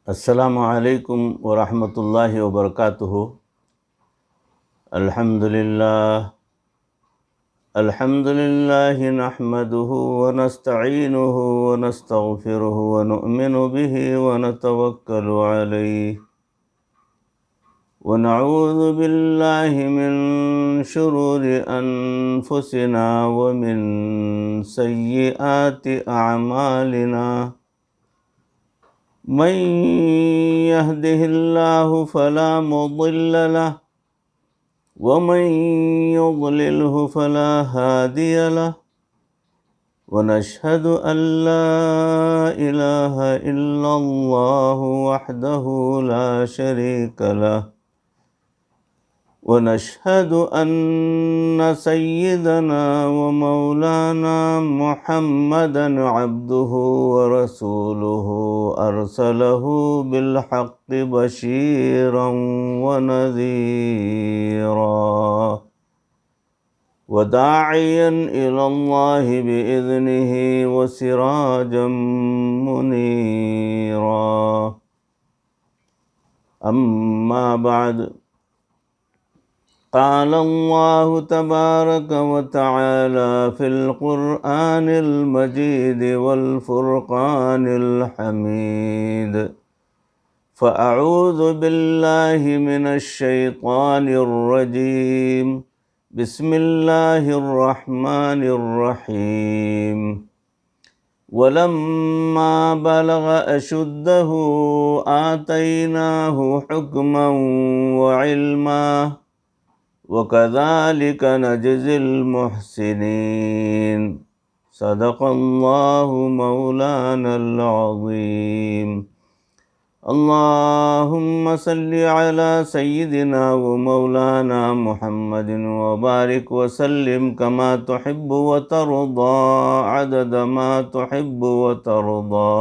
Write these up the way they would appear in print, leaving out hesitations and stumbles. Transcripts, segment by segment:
السلام علیکم ورحمۃ اللہ وبرکاتہ۔ الحمد للہ نحمده ونستعینه ونستغفره ونؤمن به ونتوکل علیہ ونعوذ باللہ من شرور انفسنا ومن سیئات اعمالنا، من يهده الله فلا مضل له ومن يضلله فلا هادي له، ونشهد أن لا إله إلا الله وحده لا شريك له، ونشهد أن سيدنا ومولانا محمدا عبده ورسوله أرسله بالحق بشيرا ونذيرا وداعيا إلى الله بإذنه وسراجا منيرا، أما بعد، قال الله تبارك وتعالى في القرآن المجيد والفرقان الحميد، فأعوذ بالله من الشيطان الرجيم، بسم الله الرحمن الرحيم، ولما بلغ أشده آتيناه حكما وعلما، وَكَذَلِكَ نَجْزِي الْمُحْسِنِينَ، صدق اللہ مولانا العظیم۔ اللہم صلی علی سیدنا ومولانا محمد وبارک وسلم کما تحب وترضى عدد ما تحب وترضى۔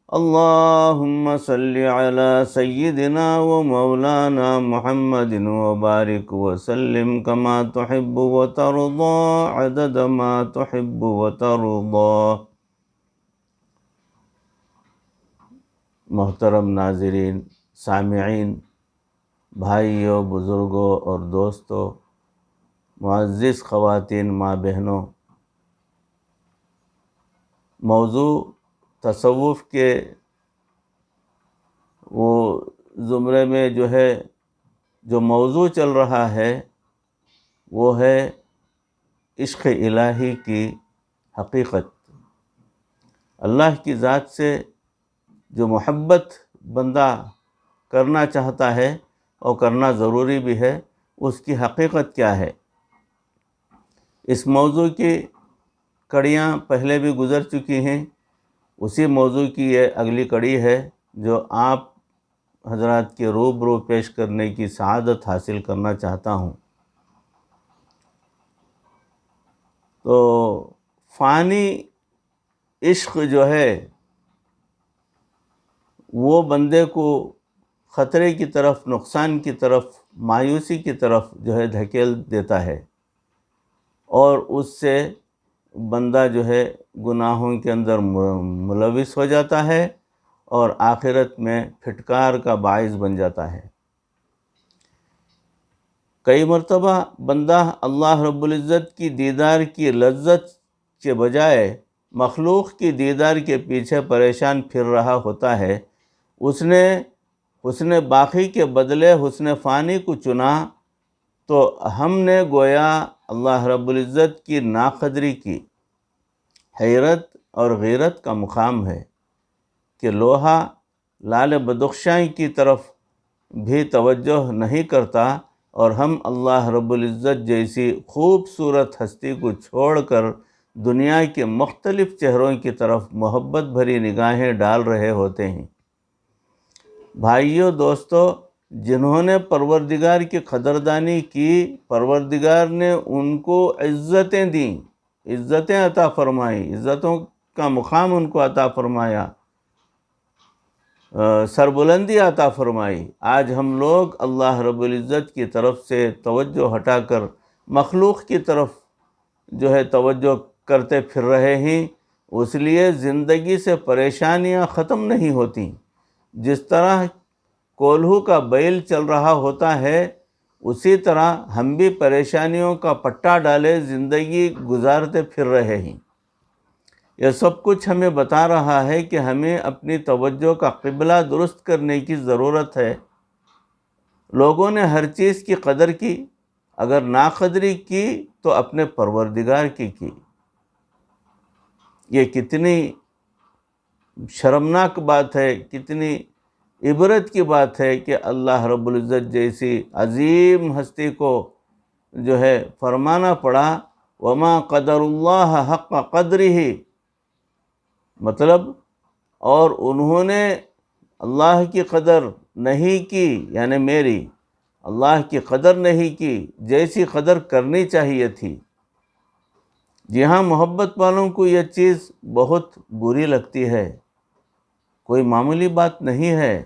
اللہم صلی علی سیدنا ومولانا محمد وبارک وسلم کما تحب وترضى عدد ما تحب وترضى۔ محترم ناظرین، سامعین، بھائیوں، بزرگوں اور دوستوں، معزز خواتین، ماں بہنوں، موضوع تصوف کے وہ زمرے میں جو موضوع چل رہا ہے وہ ہے عشق الہی کی حقیقت۔ اللہ کی ذات سے جو محبت بندہ کرنا چاہتا ہے اور کرنا ضروری بھی ہے، اس کی حقیقت کیا ہے۔ اس موضوع کی کڑیاں پہلے بھی گزر چکی ہیں، اسی موضوع کی یہ اگلی کڑی ہے جو آپ حضرات کے روبرو پیش کرنے کی سعادت حاصل کرنا چاہتا ہوں۔ تو فانی عشق جو ہے وہ بندے کو خطرے کی طرف، نقصان کی طرف، مایوسی کی طرف دھکیل دیتا ہے، اور اس سے بندہ گناہوں کے اندر ملوث ہو جاتا ہے اور آخرت میں پھٹکار کا باعث بن جاتا ہے۔ کئی مرتبہ بندہ اللہ رب العزت کی دیدار کی لذت کے بجائے مخلوق کی دیدار کے پیچھے پریشان پھر رہا ہوتا ہے۔ اس نے حسن باقی کے بدلے حسن فانی کو چنا، تو ہم نے گویا اللہ رب العزت کی ناقدری کی۔ حیرت اور غیرت کا مقام ہے کہ لوہا لال بدخشائی کی طرف بھی توجہ نہیں کرتا، اور ہم اللہ رب العزت جیسی خوبصورت ہستی کو چھوڑ کر دنیا کے مختلف چہروں کی طرف محبت بھری نگاہیں ڈال رہے ہوتے ہیں۔ بھائیوں، دوستو، جنہوں نے پروردگار کی قدردانی کی، پروردگار نے ان کو عزتیں دیں، عزتیں عطا فرمائی، عزتوں کا مقام ان کو عطا فرمایا، سربلندی عطا فرمائی۔ آج ہم لوگ اللہ رب العزت کی طرف سے توجہ ہٹا کر مخلوق کی طرف توجہ کرتے پھر رہے ہیں، اس لیے زندگی سے پریشانیاں ختم نہیں ہوتیں۔ جس طرح کولہو کا بیل چل رہا ہوتا ہے اسی طرح ہم بھی پریشانیوں کا پٹا ڈالے زندگی گزارتے پھر رہے ہیں۔ یہ سب کچھ ہمیں بتا رہا ہے کہ ہمیں اپنی توجہ کا قبلہ درست کرنے کی ضرورت ہے۔ لوگوں نے ہر چیز کی قدر کی، اگر ناقدری کی تو اپنے پروردگار کی یہ کتنی شرمناک بات ہے، کتنی عبرت کی بات ہے کہ اللہ رب العزت جیسی عظیم ہستی کو جو ہے فرمانا پڑا وما قدر اللہ حق قدرہ، مطلب اور انہوں نے اللہ کی قدر نہیں کی، یعنی میری اللہ کی قدر نہیں کی جیسی قدر کرنی چاہیے تھی۔ جی ہاں، محبت والوں کو یہ چیز بہت بری لگتی ہے۔ کوئی معمولی بات نہیں ہے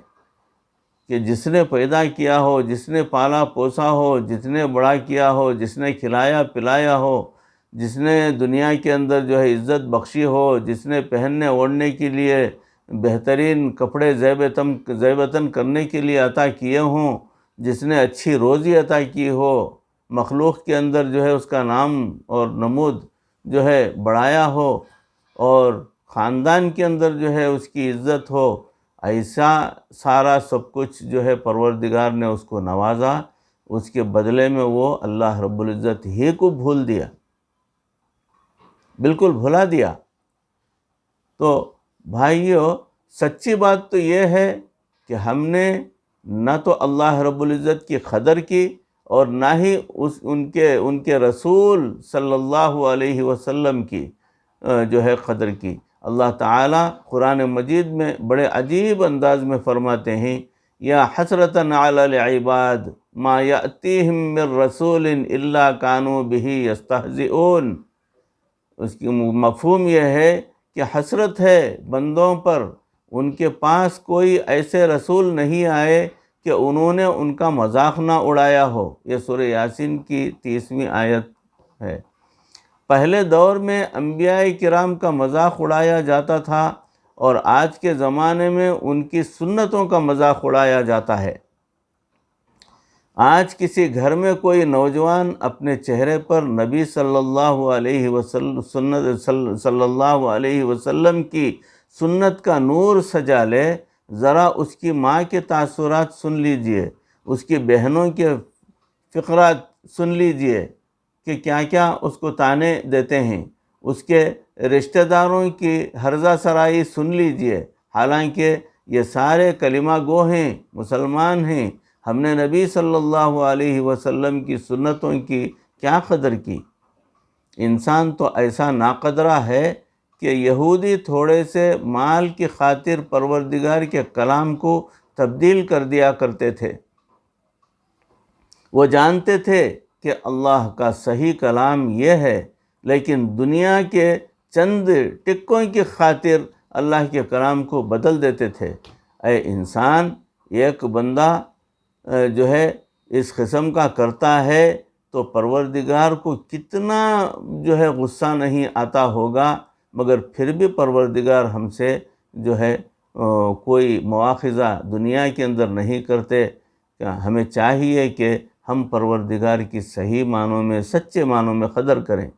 کہ جس نے پیدا کیا ہو، جس نے پالا پوسا ہو، جس نے بڑا کیا ہو، جس نے کھلایا پلایا ہو، جس نے دنیا کے اندر جو ہے عزت بخشی ہو، جس نے پہننے اوڑھنے کے لیے بہترین کپڑے زیب وطن کرنے کے لیے عطا کیے ہوں، جس نے اچھی روزی عطا کی ہو، مخلوق کے اندر جو ہے اس کا نام اور نمود جو ہے بڑھایا ہو، اور خاندان کے اندر جو ہے اس کی عزت ہو، ایسا سارا سب کچھ جو ہے پروردگار نے اس کو نوازا، اس کے بدلے میں وہ اللہ رب العزت ہی کو بھول دیا، بالکل بھلا دیا۔ تو بھائیو، سچی بات تو یہ ہے کہ ہم نے نہ تو اللہ رب العزت کی قدر کی اور نہ ہی ان کے رسول صلی اللہ علیہ وسلم کی جو ہے قدر کی۔ اللہ تعالیٰ قرآن مجید میں بڑے عجیب انداز میں فرماتے ہیں یا حسرتاً علی العباد ما یأتیہم من رسول الا کانوا بہ یستہزئون۔ اس کی مفہوم یہ ہے کہ حسرت ہے بندوں پر، ان کے پاس کوئی ایسے رسول نہیں آئے کہ انہوں نے ان کا مذاق نہ اڑایا ہو۔ یہ سورہ یاسین کی 30ویں آیت ہے۔ پہلے دور میں انبیاء کرام کا مذاق اڑایا جاتا تھا، اور آج کے زمانے میں ان کی سنتوں کا مذاق اڑایا جاتا ہے۔ آج کسی گھر میں کوئی نوجوان اپنے چہرے پر نبی صلی اللہ علیہ وسلم کی سنت کا نور سجا لے، ذرا اس کی ماں کے تاثرات سن لیجئے، اس کی بہنوں کے فقرات سن لیجئے کہ کیا کیا اس کو طعنے دیتے ہیں، اس کے رشتہ داروں کی ہرزہ سرائی سن لیجئے، حالانکہ یہ سارے کلمہ گو ہیں، مسلمان ہیں۔ ہم نے نبی صلی اللہ علیہ وسلم کی سنتوں کی کیا قدر کی؟ انسان تو ایسا ناقدرہ ہے کہ یہودی تھوڑے سے مال کی خاطر پروردگار کے کلام کو تبدیل کر دیا کرتے تھے۔ وہ جانتے تھے کہ اللہ کا صحیح کلام یہ ہے، لیکن دنیا کے چند ٹکوں کی خاطر اللہ کے کلام کو بدل دیتے تھے۔ اے انسان، ایک بندہ جو ہے اس قسم کا کرتا ہے تو پروردگار کو کتنا جو ہے غصہ نہیں آتا ہوگا، مگر پھر بھی پروردگار ہم سے جو ہے کوئی مواخذہ دنیا کے اندر نہیں کرتے۔ ہمیں چاہیے کہ ہم پروردگار کی صحیح معنوں میں، سچے معنوں میں قدر کریں۔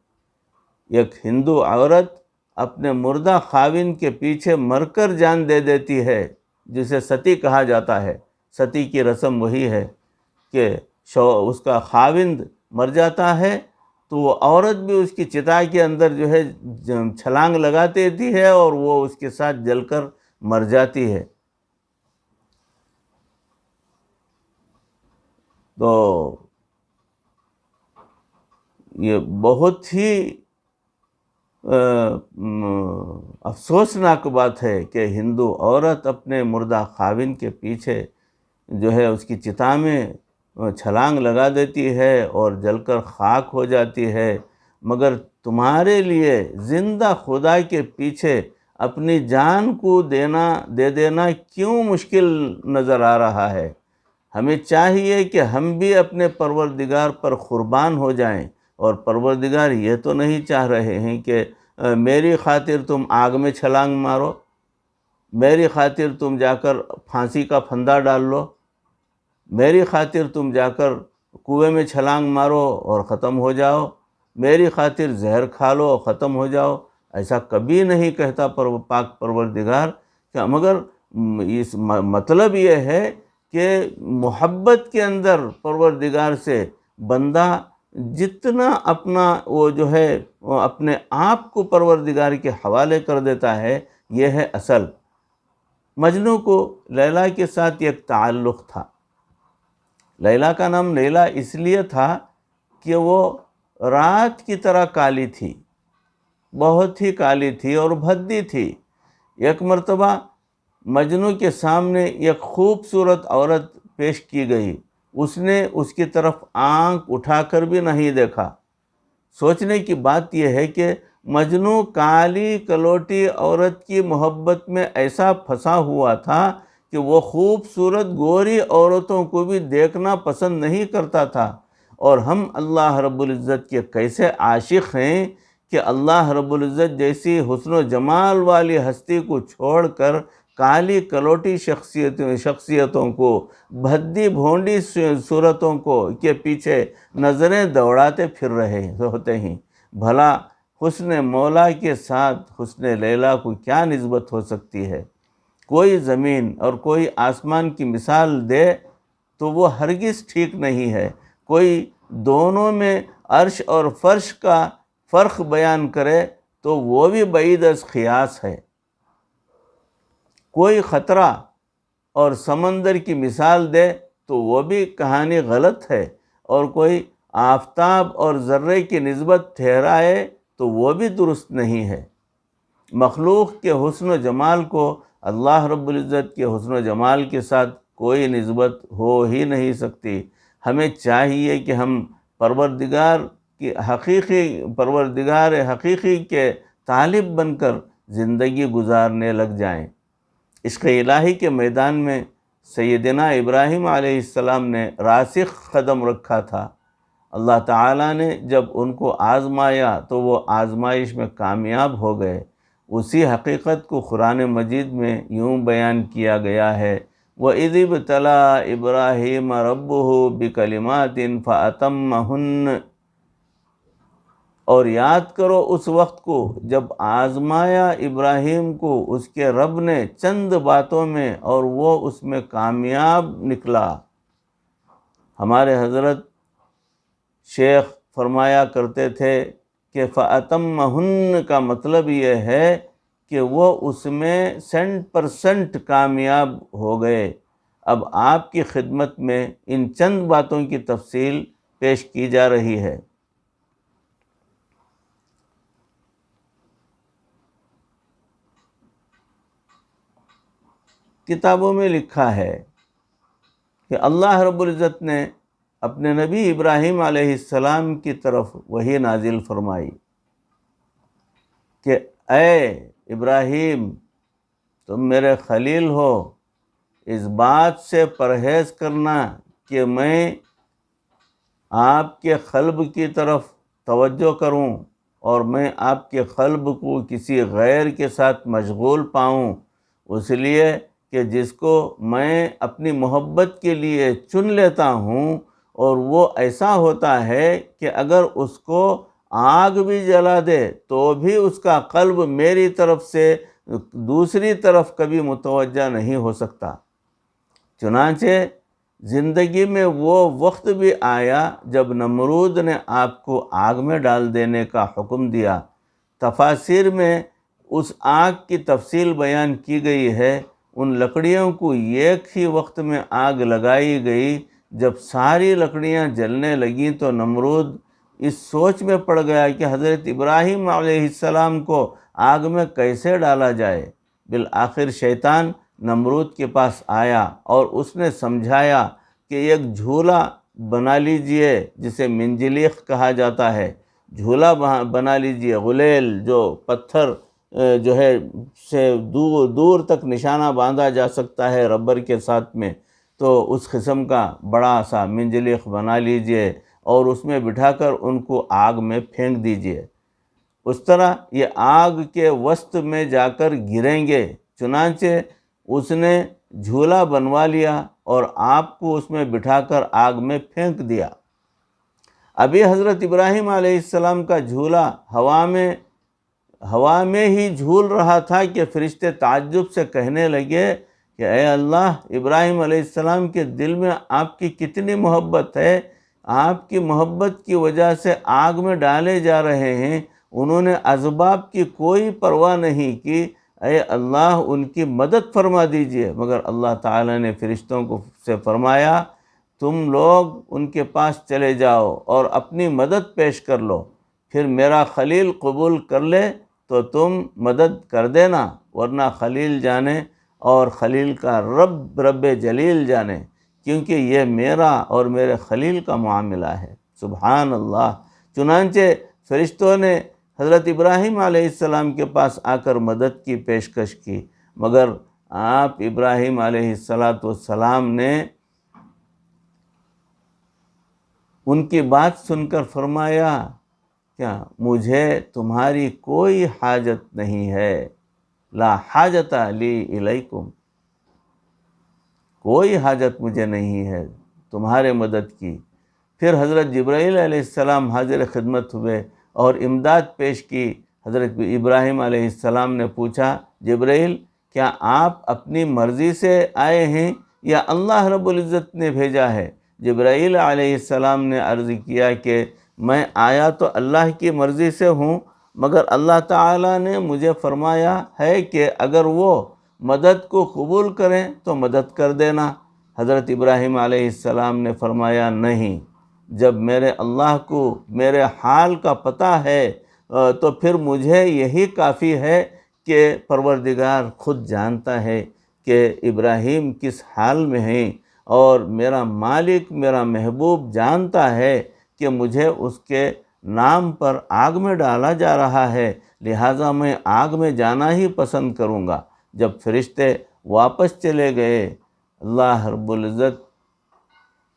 ایک ہندو عورت اپنے مردہ خاوند کے پیچھے مر کر جان دے دیتی ہے، جسے ستی کہا جاتا ہے۔ ستی کی رسم وہی ہے کہ اس کا خاوند مر جاتا ہے تو وہ عورت بھی اس کی چتا کے اندر جو ہے چھلانگ لگا دیتی ہے اور وہ اس کے ساتھ جل کر مر جاتی ہے۔ تو یہ بہت ہی افسوسناک بات ہے کہ ہندو عورت اپنے مردہ خاوند کے پیچھے جو ہے اس کی چتا میں چھلانگ لگا دیتی ہے اور جل کر خاک ہو جاتی ہے، مگر تمہارے لیے زندہ خدا کے پیچھے اپنی جان کو دے دینا کیوں مشکل نظر آ رہا ہے؟ ہمیں چاہیے کہ ہم بھی اپنے پروردگار پر قربان ہو جائیں، اور پروردگار یہ تو نہیں چاہ رہے ہیں کہ میری خاطر تم آگ میں چھلانگ مارو۔ میری خاطر تم جا کر پھانسی کا پھندا ڈال لو، میری خاطر تم جا کر کنویں میں چھلانگ مارو اور ختم ہو جاؤ، میری خاطر زہر کھا لو اور ختم ہو جاؤ۔ ایسا کبھی نہیں کہتا پاک پروردگار، کہ مگر اس مطلب یہ ہے کہ محبت کے اندر پروردگار سے بندہ جتنا اپنا وہ جو ہے وہ اپنے آپ کو پروردگار کے حوالے کر دیتا ہے، یہ ہے اصل۔ مجنوں کو لیلا کے ساتھ ایک تعلق تھا۔ لیلا کا نام لیلا اس لیے تھا کہ وہ رات کی طرح کالی تھی، بہت ہی کالی تھی اور بھدی تھی۔ ایک مرتبہ مجنوں کے سامنے ایک خوبصورت عورت پیش کی گئی، اس نے اس کی طرف آنکھ اٹھا کر بھی نہیں دیکھا۔ سوچنے کی بات یہ ہے کہ مجنوں کالی کلوٹی عورت کی محبت میں ایسا پھنسا ہوا تھا کہ وہ خوبصورت گوری عورتوں کو بھی دیکھنا پسند نہیں کرتا تھا۔ اور ہم اللہ رب العزت کے کیسے عاشق ہیں کہ اللہ رب العزت جیسی حسن و جمال والی ہستی کو چھوڑ کر کالی کلوٹی شخصیتوں کو، بھدی بھونڈی صورتوں کو کے پیچھے نظریں دوڑاتے پھر رہے ہوتے ہیں۔ بھلا حسن مولا کے ساتھ حسن لیلا کو کیا نسبت ہو سکتی ہے؟ کوئی زمین اور کوئی آسمان کی مثال دے تو وہ ہرگز ٹھیک نہیں ہے۔ کوئی دونوں میں عرش اور فرش کا فرق بیان کرے تو وہ بھی بعید از قیاس ہے۔ کوئی خطرہ اور سمندر کی مثال دے تو وہ بھی کہانی غلط ہے، اور کوئی آفتاب اور ذرے کی نسبت ٹھہرائے تو وہ بھی درست نہیں ہے۔ مخلوق کے حسن و جمال کو اللہ رب العزت کے حسن و جمال کے ساتھ کوئی نسبت ہو ہی نہیں سکتی۔ ہمیں چاہیے کہ ہم پروردگار حقیقی کے طالب بن کر زندگی گزارنے لگ جائیں۔ عشق الہی کے میدان میں سیدنا ابراہیم علیہ السلام نے راسخ قدم رکھا تھا۔ اللہ تعالیٰ نے جب ان کو آزمایا تو وہ آزمائش میں کامیاب ہو گئے۔ اسی حقیقت کو قرآن مجید میں یوں بیان کیا گیا ہے، وَإِذِ ابْتَلَىٰ إِبْرَاهِيمَ رَبُّهُ بِكَلِمَاتٍ فَأَتَمَّهُنَّ۔ اور یاد کرو اس وقت کو جب آزمایا ابراہیم کو اس کے رب نے چند باتوں میں، اور وہ اس میں کامیاب نکلا۔ ہمارے حضرت شیخ فرمایا کرتے تھے کہ فَأَتَمَّهُنَّ کا مطلب یہ ہے کہ وہ اس میں 100% کامیاب ہو گئے۔ اب آپ کی خدمت میں ان چند باتوں کی تفصیل پیش کی جا رہی ہے۔ کتابوں میں لکھا ہے کہ اللہ رب العزت نے اپنے نبی ابراہیم علیہ السلام کی طرف وحی نازل فرمائی کہ اے ابراہیم، تم میرے خلیل ہو، اس بات سے پرہیز کرنا کہ میں آپ کے قلب کی طرف توجہ کروں اور میں آپ کے قلب کو کسی غیر کے ساتھ مشغول پاؤں، اس لیے کہ جس کو میں اپنی محبت کے لیے چن لیتا ہوں، اور وہ ایسا ہوتا ہے کہ اگر اس کو آگ بھی جلا دے تو بھی اس کا قلب میری طرف سے دوسری طرف کبھی متوجہ نہیں ہو سکتا۔ چنانچہ زندگی میں وہ وقت بھی آیا جب نمرود نے آپ کو آگ میں ڈال دینے کا حکم دیا۔ تفاسیر میں اس آگ کی تفصیل بیان کی گئی ہے۔ ان لکڑیوں کو ایک ہی وقت میں آگ لگائی گئی۔ جب ساری لکڑیاں جلنے لگیں تو نمرود اس سوچ میں پڑ گیا کہ حضرت ابراہیم علیہ السلام کو آگ میں کیسے ڈالا جائے۔ بالآخر شیطان نمرود کے پاس آیا اور اس نے سمجھایا کہ ایک جھولا بنا لیجئے جسے منجلیق کہا جاتا ہے، جھولا بنا لیجئے، غلیل جو پتھر جو ہے سے دور تک نشانہ باندھا جا سکتا ہے ربر کے ساتھ میں، تو اس قسم کا بڑا سا منجلیق بنا لیجئے اور اس میں بٹھا کر ان کو آگ میں پھینک دیجئے۔ اس طرح یہ آگ کے وسط میں جا کر گریں گے۔ چنانچہ اس نے جھولا بنوا لیا اور آپ کو اس میں بٹھا کر آگ میں پھینک دیا۔ ابھی حضرت ابراہیم علیہ السلام کا جھولا ہوا میں ہی جھول رہا تھا کہ فرشتے تعجب سے کہنے لگے کہ اے اللہ، ابراہیم علیہ السلام کے دل میں آپ کی کتنی محبت ہے، آپ کی محبت کی وجہ سے آگ میں ڈالے جا رہے ہیں۔ انہوں نے اسباب کی کوئی پرواہ نہیں کی، اے اللہ ان کی مدد فرما دیجئے۔ مگر اللہ تعالیٰ نے فرشتوں سے فرمایا تم لوگ ان کے پاس چلے جاؤ اور اپنی مدد پیش کر لو، پھر میرا خلیل قبول کر لے تو تم مدد کر دینا، ورنہ خلیل جانے اور خلیل کا رب جلیل جانے، کیونکہ یہ میرا اور میرے خلیل کا معاملہ ہے۔ سبحان اللہ۔ چنانچہ فرشتوں نے حضرت ابراہیم علیہ السلام کے پاس آ کر مدد کی پیشکش کی، مگر آپ ابراہیم علیہ السلام نے ان کی بات سن کر فرمایا کیا مجھے تمہاری کوئی حاجت نہیں ہے، لا حاجت لی الیکم، کوئی حاجت مجھے نہیں ہے تمہارے مدد کی۔ پھر حضرت جبرائیل علیہ السلام حاضر خدمت ہوئے اور امداد پیش کی۔ حضرت ابراہیم علیہ السلام نے پوچھا جبرائیل کیا آپ اپنی مرضی سے آئے ہیں یا اللہ رب العزت نے بھیجا ہے؟ جبرائیل علیہ السلام نے عرض کیا کہ میں آیا تو اللہ کی مرضی سے ہوں، مگر اللہ تعالیٰ نے مجھے فرمایا ہے کہ اگر وہ مدد کو قبول کریں تو مدد کر دینا۔ حضرت ابراہیم علیہ السلام نے فرمایا نہیں، جب میرے اللہ کو میرے حال کا پتہ ہے تو پھر مجھے یہی کافی ہے کہ پروردگار خود جانتا ہے کہ ابراہیم کس حال میں ہیں، اور میرا مالک میرا محبوب جانتا ہے کہ مجھے اس کے نام پر آگ میں ڈالا جا رہا ہے، لہٰذا میں آگ میں جانا ہی پسند کروں گا۔ جب فرشتے واپس چلے گئے، اللہ رب العزت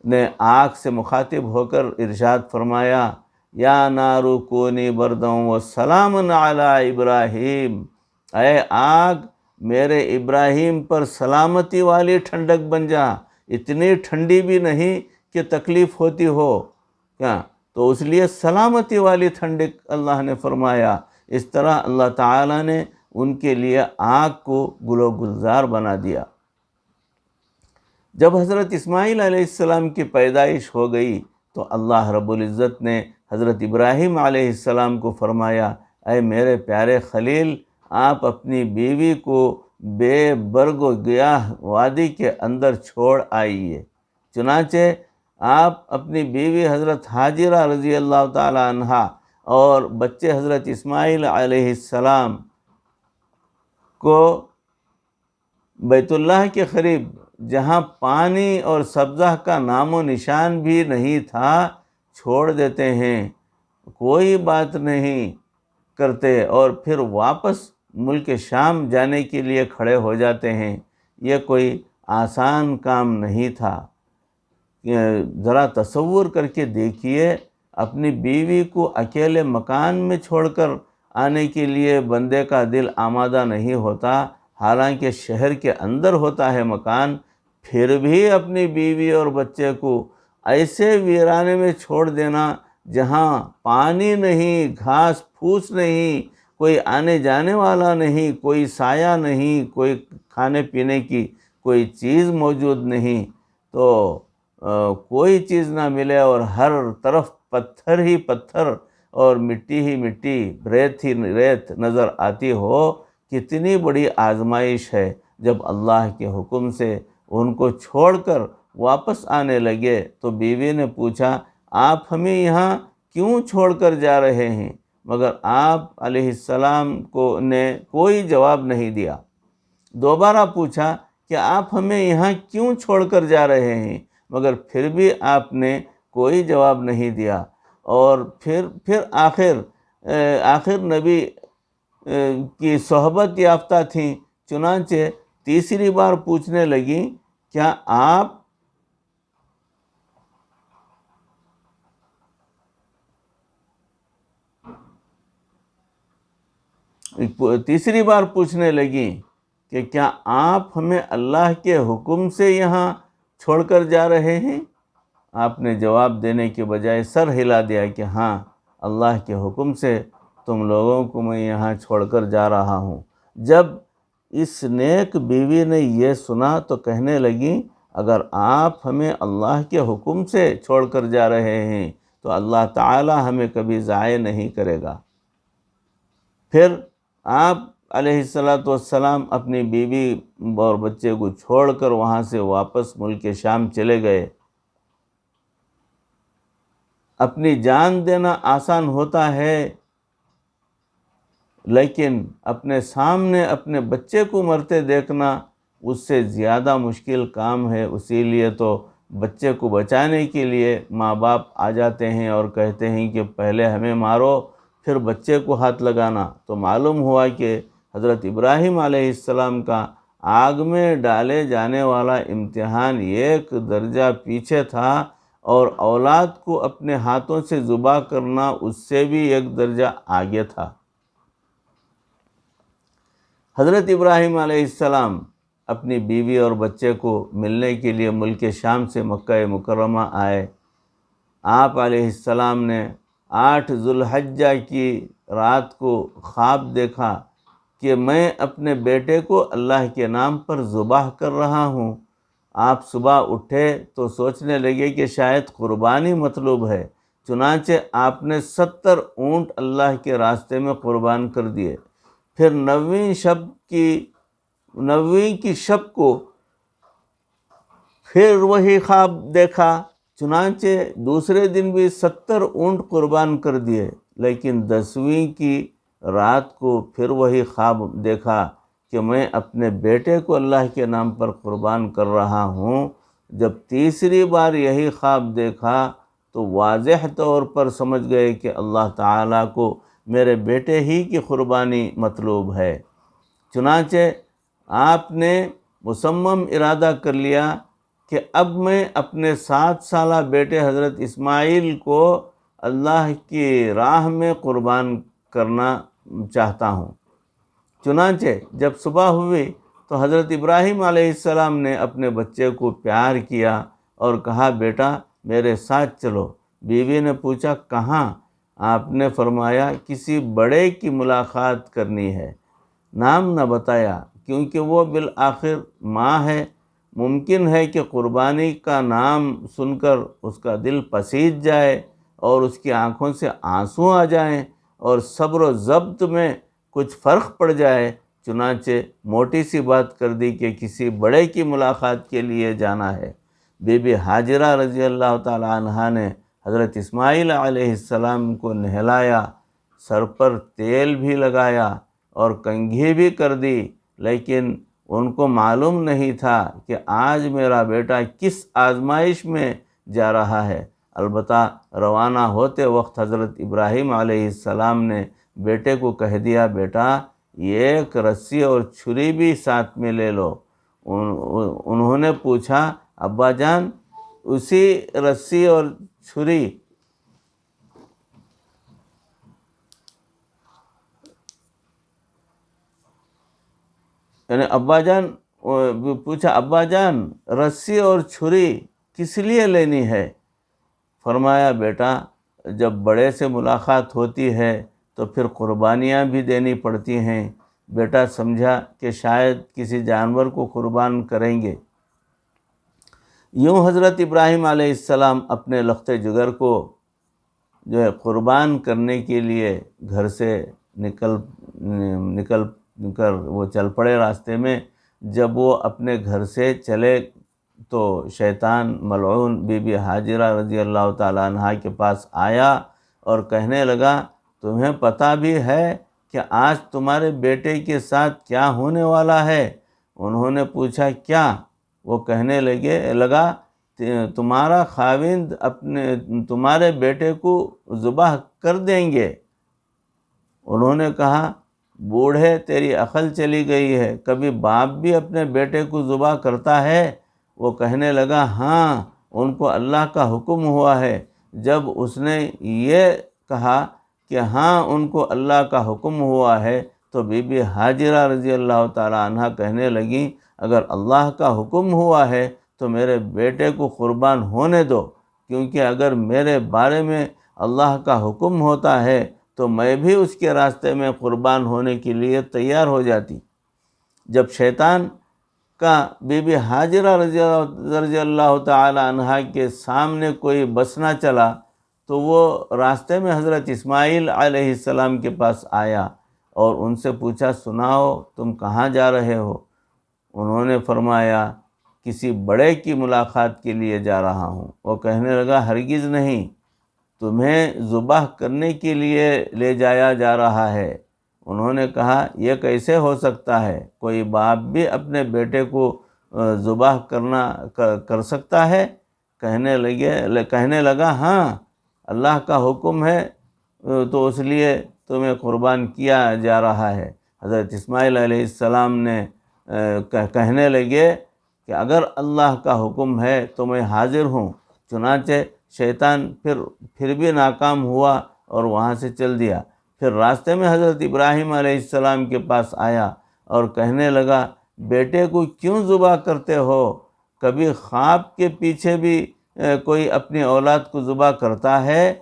نے آگ سے مخاطب ہو کر ارشاد فرمایا یا نار کونی برداً وسلام علی ابراہیم، اے آگ میرے ابراہیم پر سلامتی والی ٹھنڈک بن جا، اتنی ٹھنڈی بھی نہیں کہ تکلیف ہوتی ہو، کیا تو اس لیے سلامتی والی ٹھنڈک اللہ نے فرمایا۔ اس طرح اللہ تعالیٰ نے ان کے لیے آگ کو گل و گلزار بنا دیا۔ جب حضرت اسماعیل علیہ السلام کی پیدائش ہو گئی تو اللہ رب العزت نے حضرت ابراہیم علیہ السلام کو فرمایا اے میرے پیارے خلیل، آپ اپنی بیوی کو بے برگ و گیاہ وادی کے اندر چھوڑ آئیے۔ چنانچہ آپ اپنی بیوی حضرت حاجرہ رضی اللہ تعالی عنہا اور بچے حضرت اسماعیل علیہ السلام کو بیت اللہ کے قریب، جہاں پانی اور سبزہ کا نام و نشان بھی نہیں تھا، چھوڑ دیتے ہیں، کوئی بات نہیں کرتے، اور پھر واپس ملک شام جانے کے لیے کھڑے ہو جاتے ہیں۔ یہ کوئی آسان کام نہیں تھا۔ ذرا تصور کر کے دیکھیے، اپنی بیوی کو اکیلے مکان میں چھوڑ کر آنے کے لیے بندے کا دل آمادہ نہیں ہوتا، حالانکہ شہر کے اندر ہوتا ہے مکان، پھر بھی اپنی بیوی اور بچے کو ایسے ویرانے میں چھوڑ دینا جہاں پانی نہیں، گھاس پھوس نہیں، کوئی آنے جانے والا نہیں، کوئی سایہ نہیں، کوئی کھانے پینے کی کوئی چیز موجود نہیں، تو کوئی چیز نہ ملے اور ہر طرف پتھر ہی پتھر اور مٹی ہی مٹی، ریت ہی ریت نظر آتی ہو، کتنی بڑی آزمائش ہے۔ جب اللہ کے حکم سے ان کو چھوڑ کر واپس آنے لگے تو بیوی نے پوچھا آپ ہمیں یہاں کیوں چھوڑ کر جا رہے ہیں؟ مگر آپ علیہ السلام نے کوئی جواب نہیں دیا۔ دوبارہ پوچھا کہ آپ ہمیں یہاں کیوں چھوڑ کر جا رہے ہیں؟ مگر پھر بھی آپ نے کوئی جواب نہیں دیا۔ اور پھر آخر نبی کی صحبت یافتہ تھیں، چنانچہ تیسری بار پوچھنے لگیں کیا آپ تیسری بار پوچھنے لگیں کہ کیا آپ ہمیں اللہ کے حکم سے یہاں چھوڑ کر جا رہے ہیں؟ آپ نے جواب دینے کے بجائے سر ہلا دیا کہ ہاں، اللہ کے حکم سے تم لوگوں کو میں یہاں چھوڑ کر جا رہا ہوں۔ جب اس نیک بیوی نے یہ سنا تو کہنے لگی، اگر آپ ہمیں اللہ کے حکم سے چھوڑ کر جا رہے ہیں تو اللہ تعالی ہمیں کبھی ضائع نہیں کرے گا۔ پھر آپ علیہ السلام اپنی بیوی اور بچے کو چھوڑ کر وہاں سے واپس ملک شام چلے گئے۔ اپنی جان دینا آسان ہوتا ہے، لیکن اپنے سامنے اپنے بچے کو مرتے دیکھنا اس سے زیادہ مشکل کام ہے۔ اسی لیے تو بچے کو بچانے کے لیے ماں باپ آ جاتے ہیں اور کہتے ہیں کہ پہلے ہمیں مارو پھر بچے کو ہاتھ لگانا۔ تو معلوم ہوا کہ حضرت ابراہیم علیہ السلام کا آگ میں ڈالے جانے والا امتحان ایک درجہ پیچھے تھا، اور اولاد کو اپنے ہاتھوں سے ذبح کرنا اس سے بھی ایک درجہ آگے تھا۔ حضرت ابراہیم علیہ السلام اپنی بیوی اور بچے کو ملنے کے لیے ملک شام سے مکہ مکرمہ آئے۔ آپ علیہ السلام نے 8 ذو الحجہ کی رات کو خواب دیکھا کہ میں اپنے بیٹے کو اللہ کے نام پر ذبح کر رہا ہوں۔ آپ صبح اٹھے تو سوچنے لگے کہ شاید قربانی مطلوب ہے، چنانچہ آپ نے 70 اونٹ اللہ کے راستے میں قربان کر دیے۔ پھر 90ویں کی شب کو پھر وہی خواب دیکھا، چنانچہ دوسرے دن بھی 70 اونٹ قربان کر دیے، لیکن 10ویں کی رات کو پھر وہی خواب دیکھا کہ میں اپنے بیٹے کو اللہ کے نام پر قربان کر رہا ہوں۔ جب تیسری بار یہی خواب دیکھا تو واضح طور پر سمجھ گئے کہ اللہ تعالیٰ کو میرے بیٹے ہی کی قربانی مطلوب ہے۔ چنانچہ آپ نے مصمم ارادہ کر لیا کہ اب میں اپنے 7 سالہ بیٹے حضرت اسماعیل کو اللہ کی راہ میں قربان کرنا چاہتا ہوں۔ چنانچہ جب صبح ہوئی تو حضرت ابراہیم علیہ السلام نے اپنے بچے کو پیار کیا اور کہا، بیٹا میرے ساتھ چلو۔ بیوی نے پوچھا، کہاں؟ آپ نے فرمایا، کسی بڑے کی ملاقات کرنی ہے۔ نام نہ بتایا کیونکہ وہ بالآخر ماں ہے، ممکن ہے کہ قربانی کا نام سن کر اس کا دل پسیج جائے اور اس کی آنکھوں سے آنسو آ جائیں اور صبر و ضبط میں کچھ فرق پڑ جائے۔ چنانچہ موٹی سی بات کر دی کہ کسی بڑے کی ملاقات کے لیے جانا ہے۔ بی بی ہاجرہ رضی اللہ تعالی عنہا نے حضرت اسماعیل علیہ السلام کو نہلایا، سر پر تیل بھی لگایا اور کنگھی بھی کر دی، لیکن ان کو معلوم نہیں تھا کہ آج میرا بیٹا کس آزمائش میں جا رہا ہے۔ البتہ روانہ ہوتے وقت حضرت ابراہیم علیہ السلام نے بیٹے کو کہہ دیا، بیٹا ایک رسی اور چھری بھی ساتھ میں لے لو۔ انہوں نے پوچھا، ابا جان اسی رسی اور چھری ابا جان رسی اور چھری کس لیے لینی ہے؟ فرمایا، بیٹا جب بڑے سے ملاقات ہوتی ہے تو پھر قربانیاں بھی دینی پڑتی ہیں۔ بیٹا سمجھا کہ شاید کسی جانور کو قربان کریں گے۔ یوں حضرت ابراہیم علیہ السلام اپنے لخت جگر کو قربان کرنے کے لیے گھر سے نکل کر وہ چل پڑے راستے میں۔ جب وہ اپنے گھر سے چلے تو شیطان ملعون بی بی ہاجرہ رضی اللہ تعالیٰ عنہا کے پاس آیا اور کہنے لگا، تمہیں پتہ بھی ہے کہ آج تمہارے بیٹے کے ساتھ کیا ہونے والا ہے؟ انہوں نے پوچھا، کیا؟ وہ کہنے لگا، تمہارا خاوند تمہارے بیٹے کو ذبح کر دیں گے۔ انہوں نے کہا، بوڑھے تیری عقل چلی گئی ہے، کبھی باپ بھی اپنے بیٹے کو ذبح کرتا ہے؟ وہ کہنے لگا، ہاں ان کو اللہ کا حکم ہوا ہے۔ جب اس نے یہ کہا کہ ہاں ان کو اللہ کا حکم ہوا ہے تو بی بی ہاجرہ رضی اللہ تعالی عنہ کہنے لگیں اگر اللہ کا حکم ہوا ہے تو میرے بیٹے کو قربان ہونے دو، کیونکہ اگر میرے بارے میں اللہ کا حکم ہوتا ہے تو میں بھی اس کے راستے میں قربان ہونے کے لیے تیار ہو جاتی۔ جب شیطان کا بی بی ہاجرہ رضی اللہ تعالی عنہ کے سامنے کوئی بسنا چلا تو وہ راستے میں حضرت اسماعیل علیہ السلام کے پاس آیا اور ان سے پوچھا سناؤ تم کہاں جا رہے ہو؟ انہوں نے فرمایا کسی بڑے کی ملاقات کے لیے جا رہا ہوں۔ وہ کہنے لگا ہرگز نہیں، تمہیں ذبح کرنے کے لیے لے جایا جا رہا ہے۔ انہوں نے کہا یہ کیسے ہو سکتا ہے؟ کوئی باپ بھی اپنے بیٹے کو ذبح کر سکتا ہے؟ کہنے لگا ہاں اللہ کا حکم ہے تو اس لیے تمہیں قربان کیا جا رہا ہے۔ حضرت اسماعیل علیہ السلام نے کہنے لگے کہ اگر اللہ کا حکم ہے تو میں حاضر ہوں۔ چنانچہ شیطان پھر بھی ناکام ہوا اور وہاں سے چل دیا۔ پھر راستے میں حضرت ابراہیم علیہ السلام کے پاس آیا اور کہنے لگا بیٹے کو کیوں ذبح کرتے ہو؟ کبھی خواب کے پیچھے بھی کوئی اپنی اولاد کو ذبح کرتا ہے؟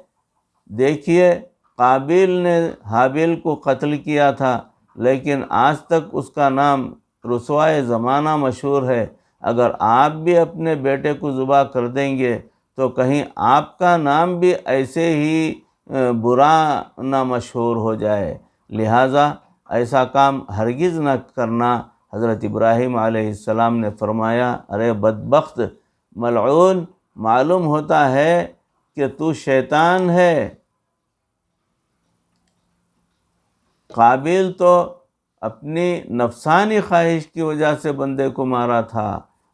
دیکھیے قابیل نے حابیل کو قتل کیا تھا لیکن آج تک اس کا نام رسوائے زمانہ مشہور ہے۔ اگر آپ بھی اپنے بیٹے کو ذبح کر دیں گے تو کہیں آپ کا نام بھی ایسے ہی برا نہ مشہور ہو جائے، لہٰذا ایسا کام ہرگز نہ کرنا۔ حضرت ابراہیم علیہ السلام نے فرمایا ارے بدبخت ملعون، معلوم ہوتا ہے کہ تو شیطان ہے۔ قابیل تو اپنی نفسانی خواہش کی وجہ سے بندے کو مارا تھا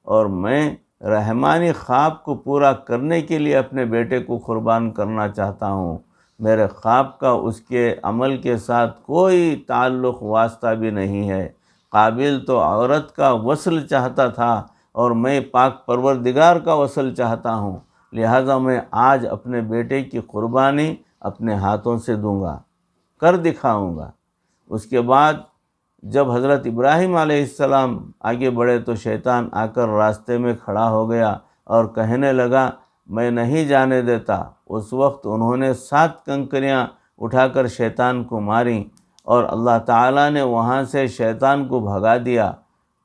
اور میں رحمانی خواب کو پورا کرنے کے لیے اپنے بیٹے کو قربان کرنا چاہتا ہوں۔ میرے خواب کا اس کے عمل کے ساتھ کوئی تعلق واسطہ بھی نہیں ہے۔ قابیل تو عورت کا وصل چاہتا تھا اور میں پاک پروردگار کا وصل چاہتا ہوں، لہٰذا میں آج اپنے بیٹے کی قربانی اپنے ہاتھوں سے دوں گا، کر دکھاؤں گا۔ اس کے بعد جب حضرت ابراہیم علیہ السلام آگے بڑھے تو شیطان آ کر راستے میں کھڑا ہو گیا اور کہنے لگا میں نہیں جانے دیتا۔ اس وقت انہوں نے 7 کنکریاں اٹھا کر شیطان کو ماریں اور اللہ تعالیٰ نے وہاں سے شیطان کو بھگا دیا۔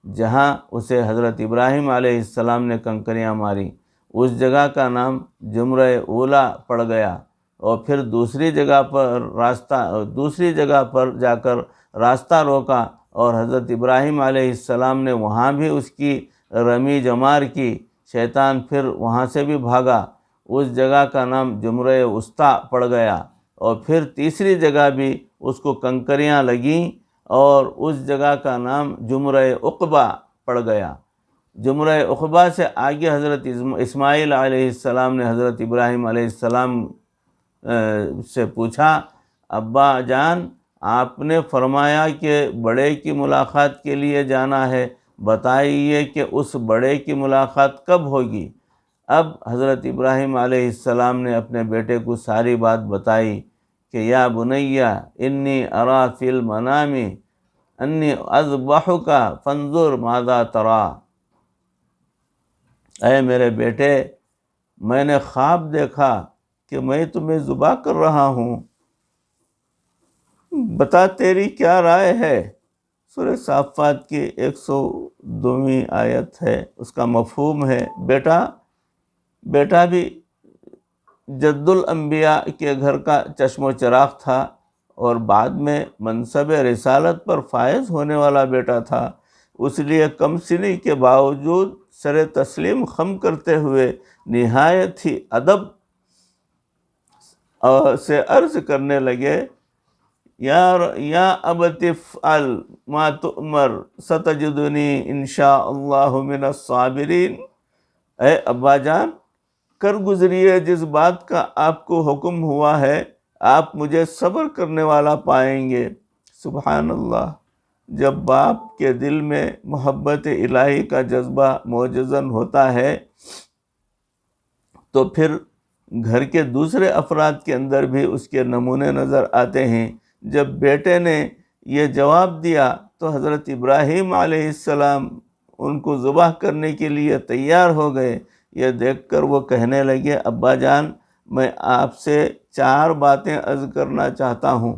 جہاں اسے حضرت ابراہیم علیہ السلام نے کنکریاں ماریں اس جگہ کا نام جمرہ اولا پڑ گیا، اور پھر دوسری جگہ پر جا کر راستہ روکا اور حضرت ابراہیم علیہ السلام نے وہاں بھی اس کی رمی جمار کی۔ شیطان پھر وہاں سے بھی بھاگا، اس جگہ کا نام جمرہ وسطیٰ پڑ گیا، اور پھر تیسری جگہ بھی اس کو کنکریاں لگیں اور اس جگہ کا نام جمرہ عقبہ پڑ گیا۔ جمرہ عقبہ سے آگے حضرت اسماعیل علیہ السلام نے حضرت ابراہیم علیہ السلام سے پوچھا ابا جان آپ نے فرمایا کہ بڑے کی ملاقات کے لیے جانا ہے، بتائیے کہ اس بڑے کی ملاقات کب ہوگی؟ اب حضرت ابراہیم علیہ السلام نے اپنے بیٹے کو ساری بات بتائی کہ یا بنیا انی ارا فی المنام انی اذبحک فانظر ماذا تری، اے میرے بیٹے میں نے خواب دیکھا کہ میں تمہیں ذبح کر رہا ہوں، بتا تیری کیا رائے ہے؟ سورہ صافات کی 102ویں آیت ہے، اس کا مفہوم ہے بیٹا بھی جد الانبیاء کے گھر کا چشم و چراغ تھا اور بعد میں منصب رسالت پر فائز ہونے والا بیٹا تھا، اس لیے کم سنی کے باوجود سر تسلیم خم کرتے ہوئے نہایت ہی ادب سے عرض کرنے لگے یا ابت افعل ما تؤمر ستجدنی انشاء اللہ من الصابرین، اے ابا جان کر گزریے جس بات کا آپ کو حکم ہوا ہے، آپ مجھے صبر کرنے والا پائیں گے۔ سبحان اللہ، جب باپ کے دل میں محبت الہی کا جذبہ موجزن ہوتا ہے تو پھر گھر کے دوسرے افراد کے اندر بھی اس کے نمونے نظر آتے ہیں۔ جب بیٹے نے یہ جواب دیا تو حضرت ابراہیم علیہ السلام ان کو ذبح کرنے کے لیے تیار ہو گئے۔ یہ دیکھ کر وہ کہنے لگے، ابا جان میں آپ سے 4 باتیں عرض کرنا چاہتا ہوں۔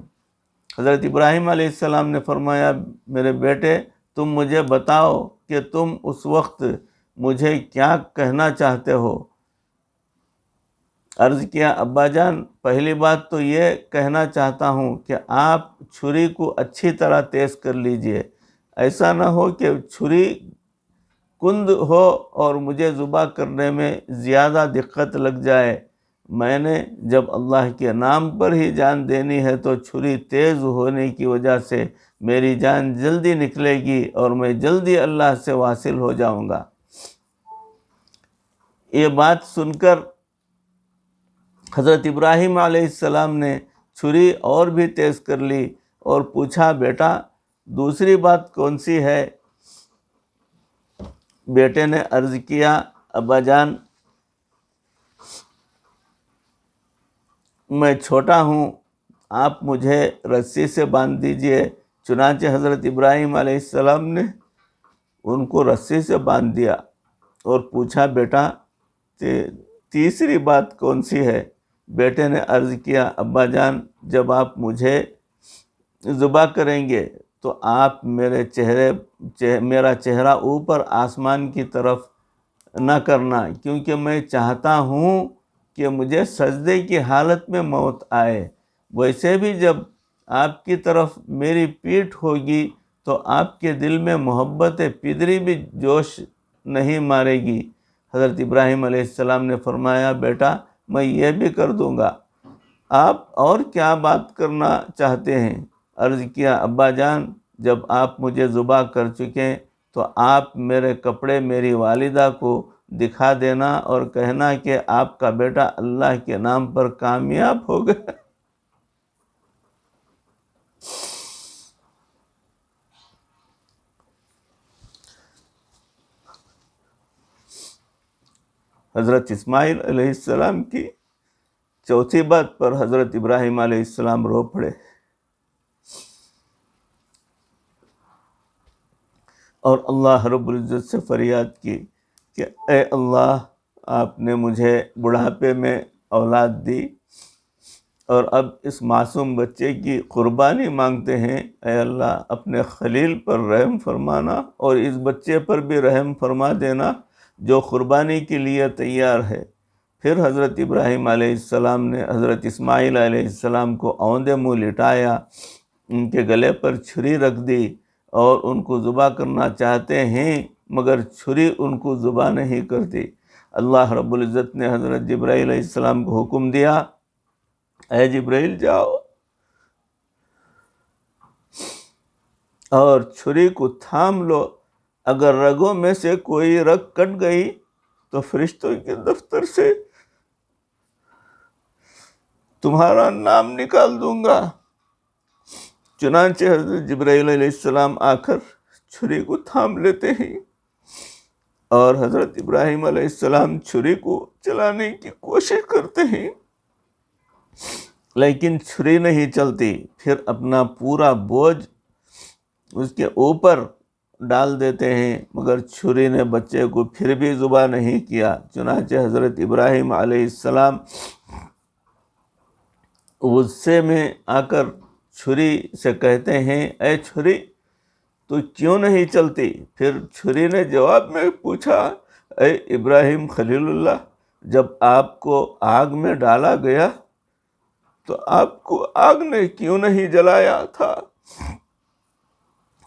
حضرت ابراہیم علیہ السلام نے فرمایا، میرے بیٹے تم مجھے بتاؤ کہ تم اس وقت مجھے کیا کہنا چاہتے ہو؟ عرض کیا، ابا جان پہلی بات تو یہ کہنا چاہتا ہوں کہ آپ چھری کو اچھی طرح تیز کر لیجئے، ایسا نہ ہو کہ چھری کند ہو اور مجھے ذبح کرنے میں زیادہ دقت لگ جائے۔ میں نے جب اللہ کے نام پر ہی جان دینی ہے تو چھری تیز ہونے کی وجہ سے میری جان جلدی نکلے گی اور میں جلدی اللہ سے واصل ہو جاؤں گا۔ یہ بات سن کر حضرت ابراہیم علیہ السلام نے چھری اور بھی تیز کر لی اور پوچھا، بیٹا دوسری بات کون سی ہے؟ بیٹے نے عرض کیا، ابا جان میں چھوٹا ہوں، آپ مجھے رسی سے باندھ دیجئے۔ چنانچہ حضرت ابراہیم علیہ السلام نے ان کو رسی سے باندھ دیا اور پوچھا، بیٹا تیسری بات کون سی ہے؟ بیٹے نے عرض کیا، ابا جان جب آپ مجھے ذبح کریں گے تو آپ میرا چہرہ اوپر آسمان کی طرف نہ کرنا، کیونکہ میں چاہتا ہوں کہ مجھے سجدے کی حالت میں موت آئے۔ ویسے بھی جب آپ کی طرف میری پیٹھ ہوگی تو آپ کے دل میں محبت پدری بھی جوش نہیں مارے گی۔ حضرت ابراہیم علیہ السلام نے فرمایا، بیٹا میں یہ بھی کر دوں گا، آپ اور کیا بات کرنا چاہتے ہیں؟ عرض کیا، ابا جان جب آپ مجھے ذبح کر چکیں تو آپ میرے کپڑے میری والدہ کو دکھا دینا اور کہنا کہ آپ کا بیٹا اللہ کے نام پر کامیاب ہو گیا۔ حضرت اسماعیل علیہ السلام کی چوتھی بات پر حضرت ابراہیم علیہ السلام رو پڑے اور اللہ رب العزت سے فریاد کی کہ اے اللہ، آپ نے مجھے بڑھاپے میں اولاد دی اور اب اس معصوم بچے کی قربانی مانگتے ہیں۔ اے اللہ اپنے خلیل پر رحم فرمانا اور اس بچے پر بھی رحم فرما دینا جو قربانی کے لیے تیار ہے۔ پھر حضرت ابراہیم علیہ السلام نے حضرت اسماعیل علیہ السلام کو اوندے منہ لٹایا، ان کے گلے پر چھری رکھ دی اور ان کو ذبح کرنا چاہتے ہیں مگر چھری ان کو ذبح نہیں کرتی۔ اللہ رب العزت نے حضرت جبرائیل علیہ السلام کو حکم دیا، اے جبرائیل جاؤ اور چھری کو تھام لو، اگر رگوں میں سے کوئی رگ کٹ گئی تو فرشتوں کے دفتر سے تمہارا نام نکال دوں گا۔ چنانچہ حضرت جبرائیل علیہ السلام آ کر چھری کو تھام لیتے ہیں اور حضرت ابراہیم علیہ السلام چھری کو چلانے کی کوشش کرتے ہیں لیکن چھری نہیں چلتی۔ پھر اپنا پورا بوجھ اس کے اوپر ڈال دیتے ہیں مگر چھری نے بچے کو پھر بھی ذبح نہیں کیا۔ چنانچہ حضرت ابراہیم علیہ السلام غصے میں آ کر چھری سے کہتے ہیں، اے چھری تو کیوں نہیں چلتی؟ پھر چھری نے جواب میں پوچھا، اے ابراہیم خلیل اللہ، جب آپ کو آگ میں ڈالا گیا تو آپ کو آگ نے کیوں نہیں جلایا تھا؟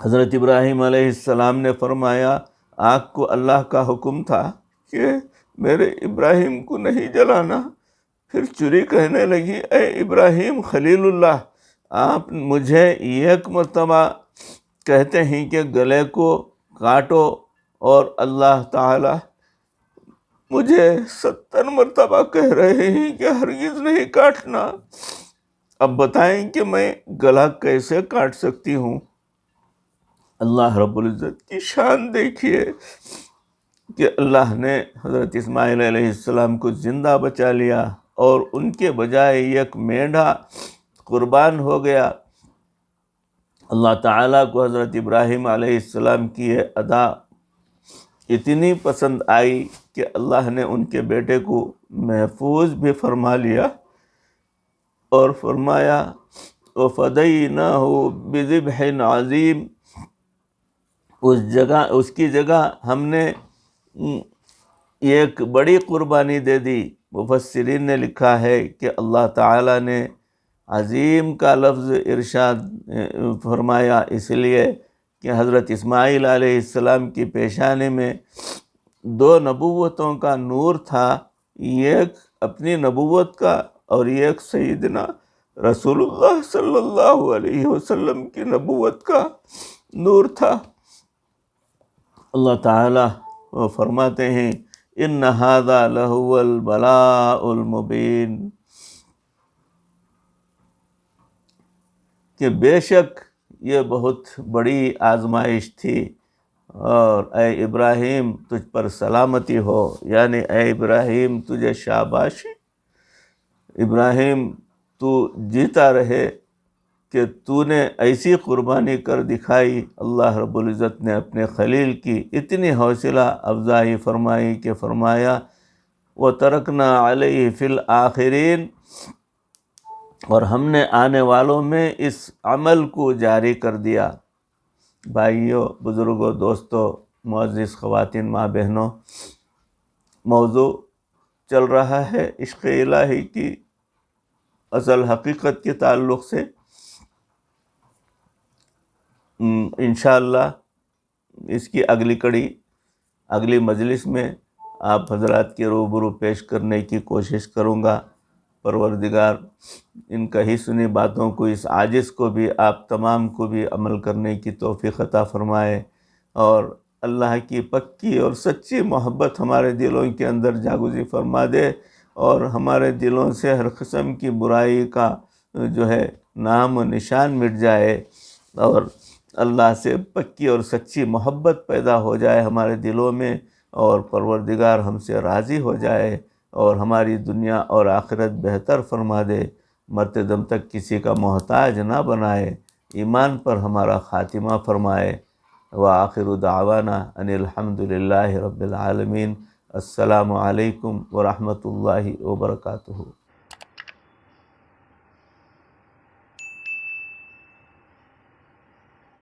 حضرت ابراہیم علیہ السلام نے فرمایا، آگ کو اللہ کا حکم تھا کہ میرے ابراہیم کو نہیں جلانا۔ پھر چھری کہنے لگی، اے ابراہیم خلیل اللہ، آپ مجھے ایک مرتبہ کہتے ہیں کہ گلے کو کاٹو اور اللہ تعالی مجھے 70 مرتبہ کہہ رہے ہیں کہ ہرگز نہیں کاٹنا۔ اب بتائیں کہ میں گلا کیسے کاٹ سکتی ہوں؟ اللہ رب العزت کی شان دیکھیے کہ اللہ نے حضرت اسماعیل علیہ السلام کو زندہ بچا لیا اور ان کے بجائے ایک مینڈھا قربان ہو گیا۔ اللہ تعالیٰ کو حضرت ابراہیم علیہ السلام کی یہ ادا اتنی پسند آئی کہ اللہ نے ان کے بیٹے کو محفوظ بھی فرما لیا اور فرمایا وَفَدَيْنَاهُ بِذِبْحٍ عَظِيمٍ، اس کی جگہ ہم نے ایک بڑی قربانی دے دی۔ مفسرین نے لکھا ہے کہ اللہ تعالیٰ نے عظیم کا لفظ ارشاد فرمایا اس لیے کہ حضرت اسماعیل علیہ السلام کی پیشانی میں 2 نبوتوں کا نور تھا، ایک اپنی نبوت کا اور ایک سیدنا رسول اللہ صلی اللہ علیہ وسلم کی نبوت کا نور تھا۔ اللہ تعالیٰ وہ فرماتے ہیں ان ھذا لہو البلاء المبین، کہ بے شک یہ بہت بڑی آزمائش تھی، اور اے ابراہیم تجھ پر سلامتی ہو، یعنی اے ابراہیم تجھے شاباشی، ابراہیم تو جیتا رہے کہ تو نے ایسی قربانی کر دکھائی۔ اللہ رب العزت نے اپنے خلیل کی اتنی حوصلہ افزائی فرمائی کہ فرمایا وَتَرَكْنَا عَلَيْهِ فِي الْآخِرِينَ، اور ہم نے آنے والوں میں اس عمل کو جاری کر دیا۔ بھائیوں، بزرگوں، دوستوں، معزز خواتین، ماں بہنوں، موضوع چل رہا ہے عشق الہی کی اصل حقیقت کے تعلق سے۔ انشاءاللہ اس کی اگلی کڑی اگلی مجلس میں آپ حضرات کے روبرو پیش کرنے کی کوشش کروں گا۔ پروردگار ان کہی سنی باتوں کو، اس عاجز کو بھی، آپ تمام کو بھی عمل کرنے کی توفیق عطا فرمائے، اور اللہ کی پکی اور سچی محبت ہمارے دلوں کے اندر جاگزی فرما دے، اور ہمارے دلوں سے ہر قسم کی برائی کا جو ہے نام و نشان مٹ جائے، اور اللہ سے پکی اور سچی محبت پیدا ہو جائے ہمارے دلوں میں، اور پروردگار ہم سے راضی ہو جائے اور ہماری دنیا اور آخرت بہتر فرما دے، مرتے دم تک کسی کا محتاج نہ بنائے، ایمان پر ہمارا خاتمہ فرمائے۔ وآخر دعوانا ان الحمد للہ رب العالمین۔ السلام علیکم ورحمۃ اللہ وبرکاتہ۔